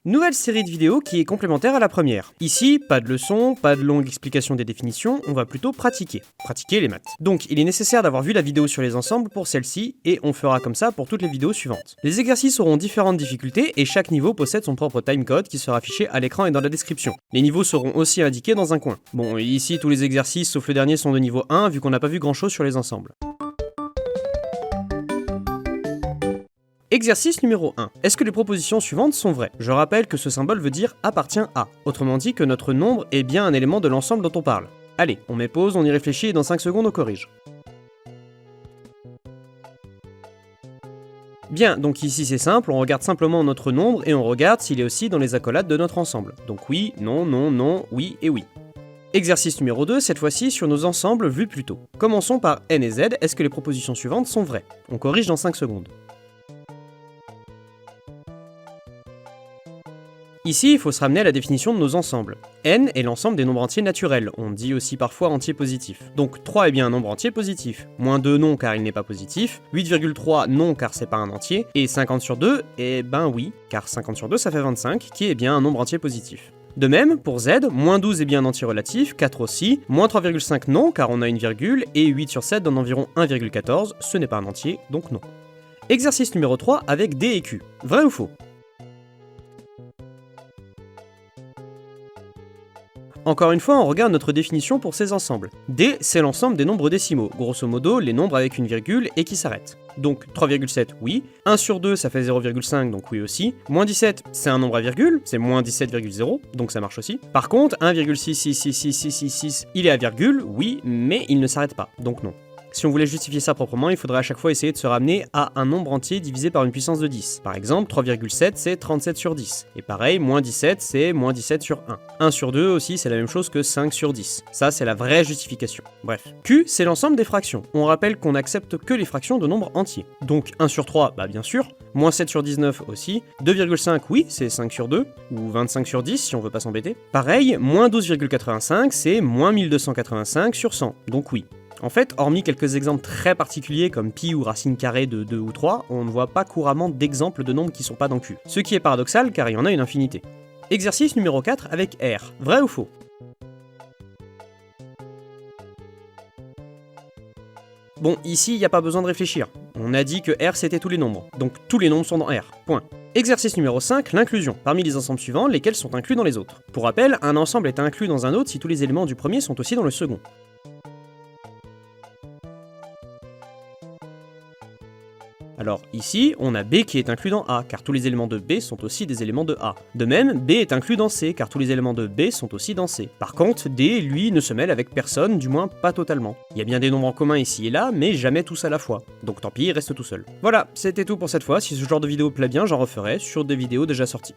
Nouvelle série de vidéos qui est complémentaire à la première. Ici, pas de leçon, pas de longue explication des définitions, on va plutôt pratiquer les maths. Donc il est nécessaire d'avoir vu la vidéo sur les ensembles pour celle-ci, et on fera comme ça pour toutes les vidéos suivantes. Les exercices auront différentes difficultés, et chaque niveau possède son propre timecode qui sera affiché à l'écran et dans la description. Les niveaux seront aussi indiqués dans un coin. Bon, ici tous les exercices sauf le dernier sont de niveau 1, vu qu'on n'a pas vu grand chose sur les ensembles. Exercice numéro 1. Est-ce que les propositions suivantes sont vraies? Je rappelle que ce symbole veut dire appartient à. Autrement dit que notre nombre est bien un élément de l'ensemble dont on parle. Allez, on met pause, on y réfléchit et dans 5 secondes on corrige. Bien, donc ici c'est simple, on regarde simplement notre nombre et on regarde s'il est aussi dans les accolades de notre ensemble. Donc oui, non, non, non, oui et oui. Exercice numéro 2, cette fois-ci sur nos ensembles vus plus tôt. Commençons par n et z, est-ce que les propositions suivantes sont vraies? On corrige dans 5 secondes. Ici, il faut se ramener à la définition de nos ensembles. N est l'ensemble des nombres entiers naturels, on dit aussi parfois entier positif. Donc 3 est bien un nombre entier positif, moins 2 non car il n'est pas positif, 8,3 non car c'est pas un entier, et 50 sur 2, eh ben oui, car 50 sur 2 ça fait 25, qui est bien un nombre entier positif. De même, pour z, moins 12 est bien un entier relatif, 4 aussi, moins 3,5 non car on a une virgule, et 8 sur 7 donne environ 1,14, ce n'est pas un entier, donc non. Exercice numéro 3 avec d et q. Vrai ou faux? Encore une fois, on regarde notre définition pour ces ensembles. D, c'est l'ensemble des nombres décimaux, grosso modo les nombres avec une virgule et qui s'arrêtent. Donc 3,7, oui. 1 sur 2, ça fait 0,5, donc oui aussi. Moins 17, c'est un nombre à virgule, c'est moins 17,0, donc ça marche aussi. Par contre, 1,6666666, il est à virgule, oui, mais il ne s'arrête pas, donc non. Si on voulait justifier ça proprement, il faudrait à chaque fois essayer de se ramener à un nombre entier divisé par une puissance de 10. Par exemple, 3,7 c'est 37 sur 10. Et pareil, moins 17 c'est moins 17 sur 1. 1 sur 2 aussi c'est la même chose que 5 sur 10. Ça c'est la vraie justification. Bref. Q c'est l'ensemble des fractions. On rappelle qu'on n'accepte que les fractions de nombres entiers. Donc 1 sur 3, bah bien sûr. Moins 7 sur 19 aussi. 2,5 oui, c'est 5 sur 2. Ou 25 sur 10 si on veut pas s'embêter. Pareil, moins 12,85 c'est moins 1285 sur 100. Donc oui. En fait, hormis quelques exemples très particuliers comme pi ou racine carrée de 2 ou 3, on ne voit pas couramment d'exemples de nombres qui sont pas dans Q. Ce qui est paradoxal car il y en a une infinité. Exercice numéro 4 avec R. Vrai ou faux? Bon, ici, il n'y a pas besoin de réfléchir. On a dit que R c'était tous les nombres, donc tous les nombres sont dans R. Point. Exercice numéro 5, l'inclusion. Parmi les ensembles suivants, lesquels sont inclus dans les autres. Pour rappel, un ensemble est inclus dans un autre si tous les éléments du premier sont aussi dans le second. Alors ici, on a B qui est inclus dans A, car tous les éléments de B sont aussi des éléments de A. De même, B est inclus dans C, car tous les éléments de B sont aussi dans C. Par contre, D, lui, ne se mêle avec personne, du moins pas totalement. Il y a bien des nombres en commun ici et là, mais jamais tous à la fois. Donc tant pis, il reste tout seul. Voilà, c'était tout pour cette fois. Si ce genre de vidéo plaît bien, j'en referai sur des vidéos déjà sorties.